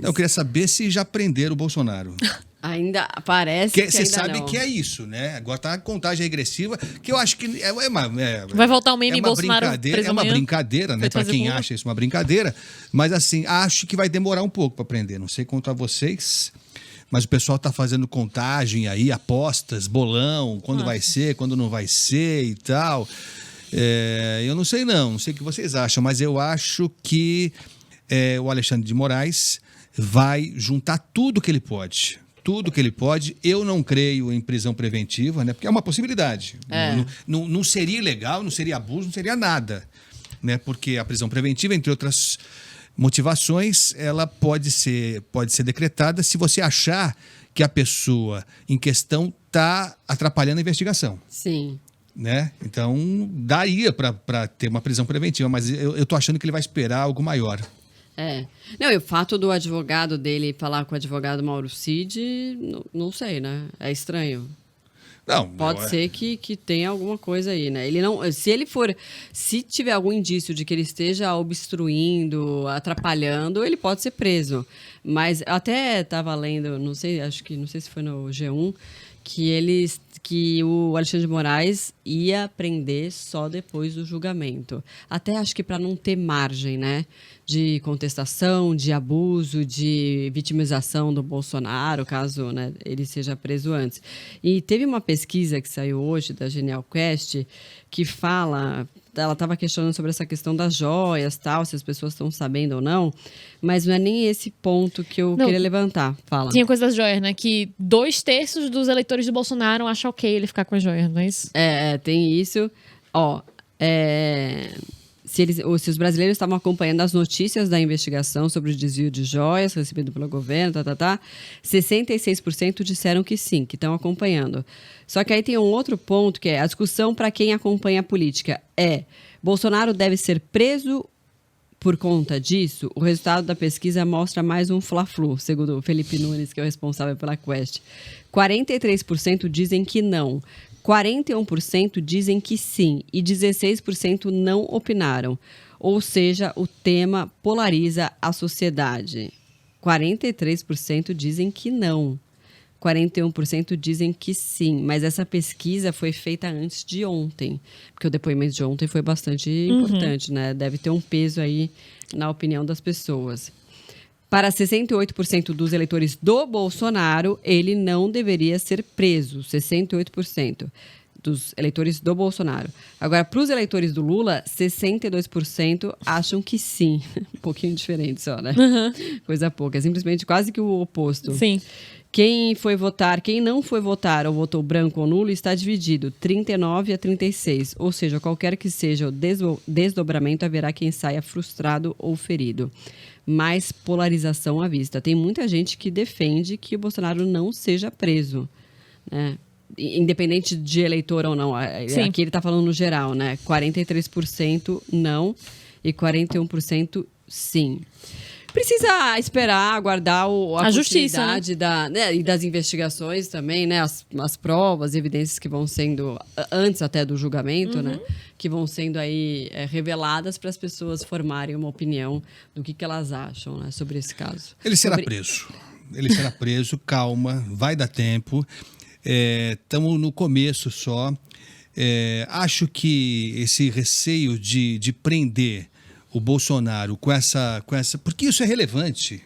Eu queria saber se já prenderam o Bolsonaro. Ainda parece que Você ainda sabe não. que é isso, né? agora tá a contagem regressiva, que eu acho que Vai voltar o meme Bolsonaro é uma brincadeira, né? Para quem acha isso uma brincadeira. Mas assim, acho que vai demorar um pouco para prender. Não sei quanto a vocês, mas o pessoal tá fazendo contagem aí, apostas, bolão, quando vai ser, quando não vai ser e tal. Eu não sei o que vocês acham, mas eu acho que o Alexandre de Moraes vai juntar tudo que ele pode. Tudo que ele pode. Eu não creio em prisão preventiva, né? Porque é uma possibilidade. Não seria ilegal, não seria abuso, não seria nada. Né? Porque a prisão preventiva, entre outras motivações, ela pode ser decretada se você achar que a pessoa em questão está atrapalhando a investigação. Sim. Né? Então, daria para ter uma prisão preventiva, mas eu tô achando que ele vai esperar algo maior. Não, e o fato do advogado dele falar com o advogado Mauro Cid, não sei, né? É estranho. Não, Pode ser que tenha alguma coisa aí, né? Ele não, se tiver algum indício de que ele esteja obstruindo, atrapalhando, ele pode ser preso. Mas até estava lendo, não sei se foi no G1, que o Alexandre de Moraes ia prender só depois do julgamento. Até acho que para não ter margem, né? De contestação, de abuso, de vitimização do Bolsonaro, caso, né, ele seja preso antes. E teve uma pesquisa que saiu hoje da Genial Quest que fala, ela estava questionando sobre essa questão das joias, tal, se as pessoas estão sabendo ou não, mas não é nem esse ponto que eu queria levantar. Fala. Tinha coisa das joias, né? Que 2/3 dos eleitores do Bolsonaro acham ok ele ficar com as joias, não é isso? Tem isso. Se os brasileiros estavam acompanhando as notícias da investigação sobre o desvio de joias recebido pelo governo, 66% disseram que sim, que estão acompanhando. Só que aí tem um outro ponto, que é a discussão para quem acompanha a política. Bolsonaro deve ser preso por conta disso? O resultado da pesquisa mostra mais um fla-flu, segundo o Felipe Nunes, que é o responsável pela Quest. 43% dizem que não. 41% dizem que sim e 16% não opinaram. Ou seja, o tema polariza a sociedade. 43% dizem que não. 41% dizem que sim. Mas essa pesquisa foi feita antes de ontem. Porque o depoimento de ontem foi bastante importante, né? Deve ter um peso aí na opinião das pessoas. Para 68% dos eleitores do Bolsonaro, ele não deveria ser preso. 68% dos eleitores do Bolsonaro. Agora, para os eleitores do Lula, 62% acham que sim. Um pouquinho diferente só, né? Coisa pouca. É simplesmente quase que o oposto. Sim. Quem não foi votar ou votou branco ou nulo está dividido, 39-36. Ou seja, qualquer que seja o desdobramento, haverá quem saia frustrado ou ferido. Mais polarização à vista. Tem muita gente que defende que o Bolsonaro não seja preso, né? Independente de eleitor ou não. Sim. Aqui ele está falando no geral, né? 43% não e 41% sim. Precisa esperar, aguardar a justiça, né? E das investigações também, né? As provas, evidências que vão sendo, antes até do julgamento, né? Que vão sendo aí reveladas para as pessoas formarem uma opinião do que elas acham, né? Sobre esse caso. Ele será preso. Ele será preso, calma, vai dar tempo. Estamos no começo só. Acho que esse receio de prender o Bolsonaro com essa... Porque isso é relevante.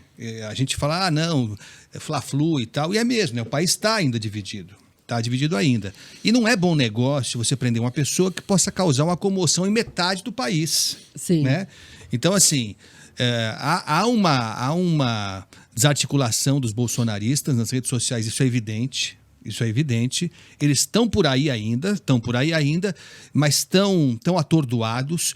A gente fala, não, é fla-flu e tal. E é mesmo, né? O país está ainda dividido. Está dividido ainda. E não é bom negócio você prender uma pessoa que possa causar uma comoção em metade do país. Sim. Né? Então, assim, há uma desarticulação dos bolsonaristas nas redes sociais, isso é evidente. Isso é evidente. Eles estão por aí ainda, mas estão atordoados.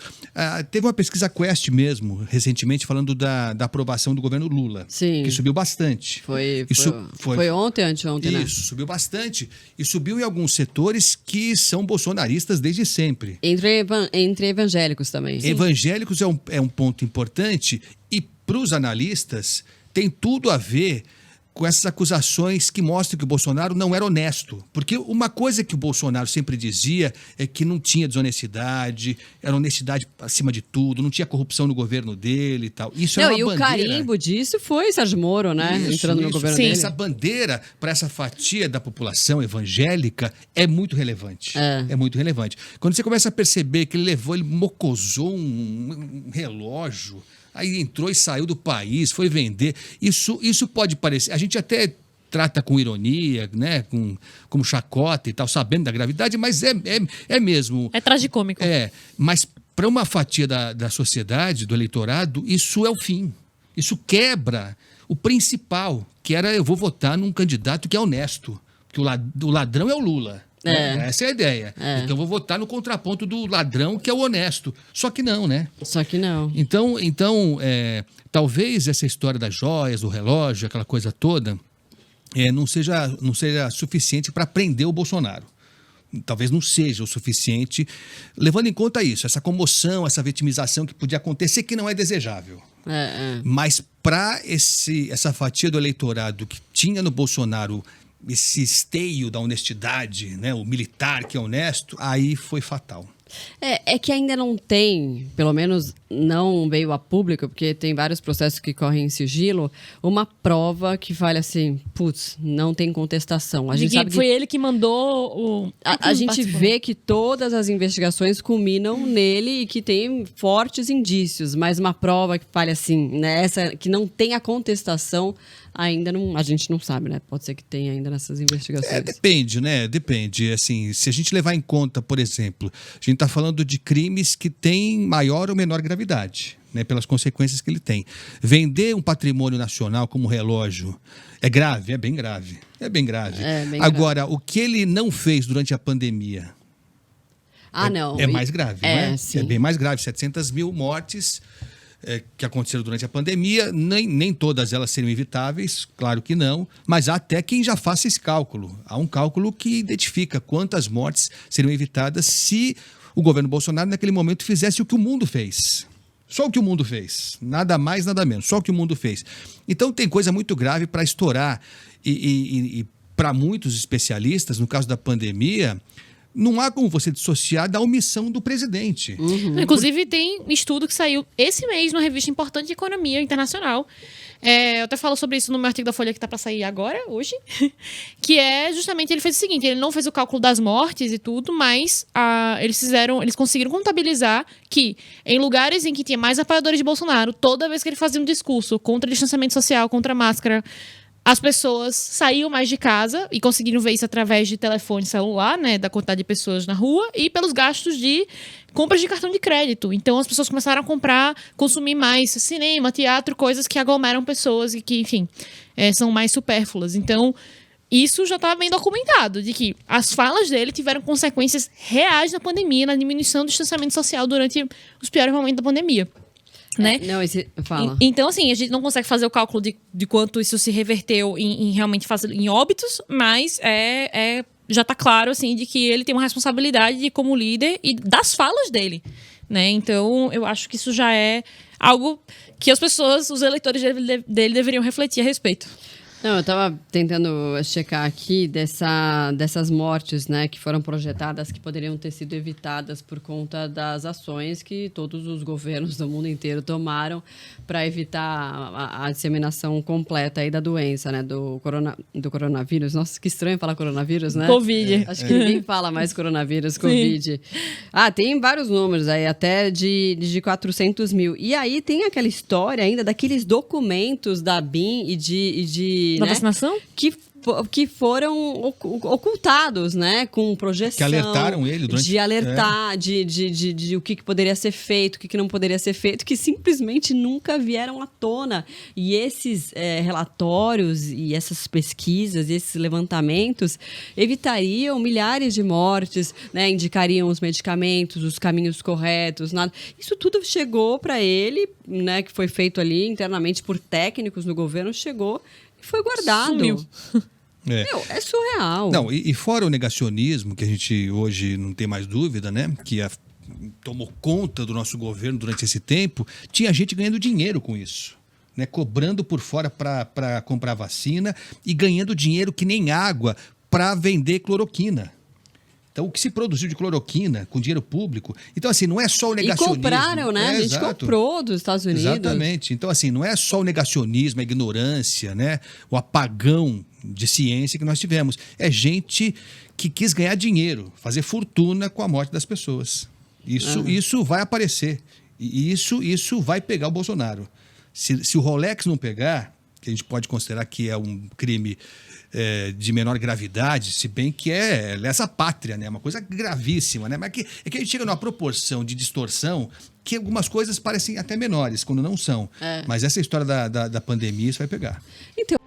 Teve uma pesquisa Quest mesmo, recentemente, falando da aprovação do governo Lula. Sim. Que subiu bastante. Foi ontem, anteontem, né? Isso, subiu bastante. E subiu em alguns setores que são bolsonaristas desde sempre. Entre evangélicos também. Sim. Evangélicos é um ponto importante e para os analistas tem tudo a ver com essas acusações que mostram que o Bolsonaro não era honesto. Porque uma coisa que o Bolsonaro sempre dizia é que não tinha desonestidade, era honestidade acima de tudo, não tinha corrupção no governo dele e tal. Isso é uma bandeira. E o carimbo disso foi Sérgio Moro, né? Entrando no governo dele. Essa bandeira para essa fatia da população evangélica é muito relevante. É muito relevante. Quando você começa a perceber que ele mocosou um relógio, aí entrou e saiu do país, foi vender. Isso pode parecer... A gente até trata com ironia, né? Como chacota e tal, sabendo da gravidade, mas é mesmo... É tragicômico. Mas para uma fatia da sociedade, do eleitorado, isso é o fim. Isso quebra o principal, que era eu vou votar num candidato que é honesto. Porque o ladrão é o Lula. Essa é a ideia. Então eu vou votar no contraponto do ladrão, que é o honesto. Só que não, né? Só que não. Então talvez essa história das joias, do relógio, aquela coisa toda, não seja suficiente para prender o Bolsonaro. Talvez não seja o suficiente, levando em conta isso, essa comoção, essa vitimização que podia acontecer, que não é desejável. Mas para essa fatia do eleitorado que tinha no Bolsonaro esse esteio da honestidade, né, o militar que é honesto, aí foi fatal. É que ainda não tem, pelo menos não veio a público, porque tem vários processos que correm em sigilo, uma prova que fale assim, putz, não tem contestação. A gente sabe foi ele que mandou o... A gente vê que todas as investigações culminam nele e que tem fortes indícios, mas uma prova que fale assim, né, que não tenha contestação, ainda não, a gente não sabe, né? Pode ser que tenha ainda nessas investigações. Depende, né? Depende. Assim, se a gente levar em conta, por exemplo, a gente está falando de crimes que têm maior ou menor gravidade, né? Pelas consequências que ele tem. Vender um patrimônio nacional como relógio é grave? É bem grave. É bem grave. Agora, o que ele não fez durante a pandemia não. É mais grave, não é? Sim. É bem mais grave. 700 mil mortes que aconteceram durante a pandemia, nem todas elas seriam evitáveis, claro que não, mas há até quem já faça esse cálculo. Há um cálculo que identifica quantas mortes seriam evitadas se o governo Bolsonaro, naquele momento, fizesse o que o mundo fez. Só o que o mundo fez. Nada mais, nada menos. Só o que o mundo fez. Então, tem coisa muito grave para estourar. E para muitos especialistas, no caso da pandemia, não há como você dissociar da omissão do presidente. Inclusive, tem estudo que saiu esse mês numa revista importante de economia internacional. Eu até falo sobre isso no meu artigo da Folha que está para sair agora, hoje. Que é justamente, ele fez o seguinte, ele não fez o cálculo das mortes e tudo, mas eles conseguiram contabilizar que em lugares em que tinha mais apoiadores de Bolsonaro, toda vez que ele fazia um discurso contra distanciamento social, contra máscara, as pessoas saíam mais de casa e conseguiram ver isso através de telefone celular, né, da quantidade de pessoas na rua e pelos gastos de compras de cartão de crédito. Então, as pessoas começaram a consumir mais cinema, teatro, coisas que aglomeram pessoas e que, enfim, são mais supérfluas. Então, isso já está bem documentado, de que as falas dele tiveram consequências reais na pandemia, na diminuição do distanciamento social durante os piores momentos da pandemia. Né? Fala. Então, assim, a gente não consegue fazer o cálculo de quanto isso se reverteu em realmente em óbitos, mas já está claro, assim, de que ele tem uma responsabilidade como líder e das falas dele, né? Então, eu acho que isso já é algo que as pessoas, os eleitores dele deveriam refletir a respeito. Não, eu estava tentando checar aqui dessas mortes, né, que foram projetadas, que poderiam ter sido evitadas por conta das ações que todos os governos do mundo inteiro tomaram para evitar a disseminação completa aí da doença, né, do coronavírus. Nossa, que estranho falar coronavírus, né? Covid. Acho que ninguém fala mais coronavírus, Covid. Tem vários números aí, até de 400 mil. E aí tem aquela história ainda daqueles documentos da BIM e de da né? vacinação? Que foram ocultados, né? Com projeção. Que alertaram ele durante... De alertar, de o que poderia ser feito, o que não poderia ser feito, que simplesmente nunca vieram à tona. E esses relatórios e essas pesquisas, esses levantamentos evitariam milhares de mortes, né? Indicariam os medicamentos, os caminhos corretos, nada. Isso tudo chegou para ele, né? Que foi feito ali internamente por técnicos no governo, chegou e foi guardado. Sumiu. É surreal. Não, e fora o negacionismo, que a gente hoje não tem mais dúvida, né? Que tomou conta do nosso governo durante esse tempo, tinha gente ganhando dinheiro com isso. né, cobrando por fora para comprar vacina e ganhando dinheiro que nem água para vender cloroquina. Então, o que se produziu de cloroquina com dinheiro público... Então, assim, não é só o negacionismo. E compraram, né? A gente comprou dos Estados Unidos. Exatamente. Então, assim, não é só o negacionismo, a ignorância, né? O apagão de ciência que nós tivemos. É gente que quis ganhar dinheiro, fazer fortuna com a morte das pessoas. Isso vai aparecer. E isso vai pegar o Bolsonaro. Se o Rolex não pegar, que a gente pode considerar que é um crime de menor gravidade, se bem que é lesa pátria, né? Uma coisa gravíssima, né? Mas é que a gente chega numa proporção de distorção que algumas coisas parecem até menores, quando não são. Mas essa história da pandemia, isso vai pegar. Então...